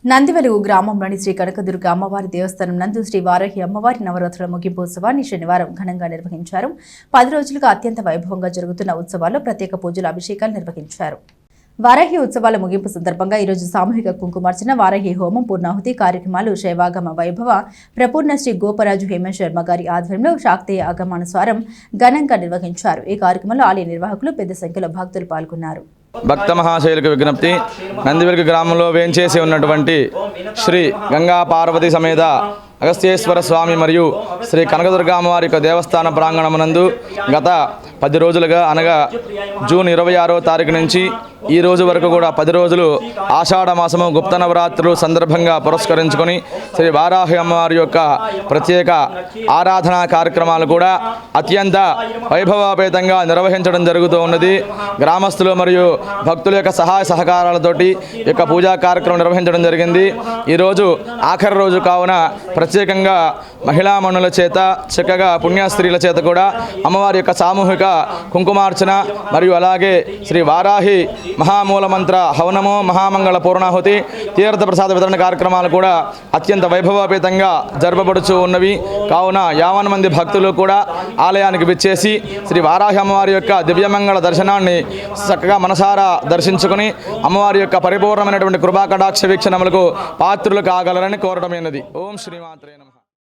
నందివెలుగు గ్రామంలోని శ్రీ కనకదుర్గ అమ్మవారి దేవస్థానం నందు శ్రీ వారాహి అమ్మవారి నవరాత్రుల ముగింపు ఉత్సవాన్ని శనివారం ఘనంగా నిర్వహించారు. 10 రోజులుగా అత్యంత వైభవంగా జరుగుతున్న ఉత్సవాల్లో ప్రత్యేక పూజలు, అభిషేకాలు నిర్వహించారు. వారాహి ఉత్సవాల ముగింపు సందర్భంగా ఈరోజు సామూహిక కుంకుమార్చన, వారాహి హోమం, పూర్ణాహుతి కార్యక్రమాలు శైవాగమ వైభవ ప్రపూర్ణ శ్రీ గోపరాజు హేమంత్ శర్మ గారి ఆధ్వర్యంలో శాక్తేయ ఆగమానుసారం ఘనంగా నిర్వహించారు. ఈ కార్యక్రమంలో ఆలయ నిర్వాహకులు పెద్ద సంఖ్యలో భక్తులు పాల్గొన్నారు. భక్త మహాశైలకు విజ్ఞప్తి. నందివెలుగు గ్రామంలో వేంచేసి ఉన్నటువంటి శ్రీ గంగా పార్వతి సమేత అగస్త్యేశ్వర స్వామి మరియు శ్రీ కనకదుర్గ అమ్మవారి యొక్క దేవస్థాన ప్రాంగణమునందు గత 10 రోజులుగా అనగా జూన్ 26వ తారీఖు నుంచి ఈ రోజు వరకు కూడా 10 రోజులు ఆషాఢ మాసము గుప్త నవరాత్రులు సందర్భంగా పురస్కరించుకొని శ్రీ వారాహి అమ్మవారి యొక్క ప్రత్యేక ఆరాధనా కార్యక్రమాలు కూడా అత్యంత వైభవోపేతంగా నిర్వహించడం జరుగుతూ ఉన్నది. గ్రామస్తులు మరియు భక్తుల యొక్క సహాయ సహకారాలతోటి ఈ యొక్క పూజా కార్యక్రమం నిర్వహించడం జరిగింది. ఈరోజు ఆఖరి రోజు కావున ప్రత్యేకంగా మహిళామణుల చేత చక్కగా పుణ్యస్త్రీల చేత కూడా అమ్మవారి యొక్క సామూహిక కుంకుమార్చన మరియు అలాగే శ్రీ వారాహి మహామూల మంత్ర హవనము, మహామంగళ పూర్ణాహుతి, తీర్థ ప్రసాద వితరణ కార్యక్రమాలు కూడా అత్యంత వైభవోపేతంగా జరపబడుచూ ఉన్నవి. కావున 50 మంది భక్తులు కూడా ఆలయానికి విచ్చేసి శ్రీ వారాహి అమ్మవారి యొక్క దివ్యమంగళ దర్శనాన్ని చక్కగా మనసారా దర్శించుకుని అమ్మవారి యొక్క పరిపూర్ణమైనటువంటి కృపా కటాక్ష వీక్షణములకు పాత్రులు కాగలరని కోరడమైనది. ఓం శ్రీమాత్రే నమః.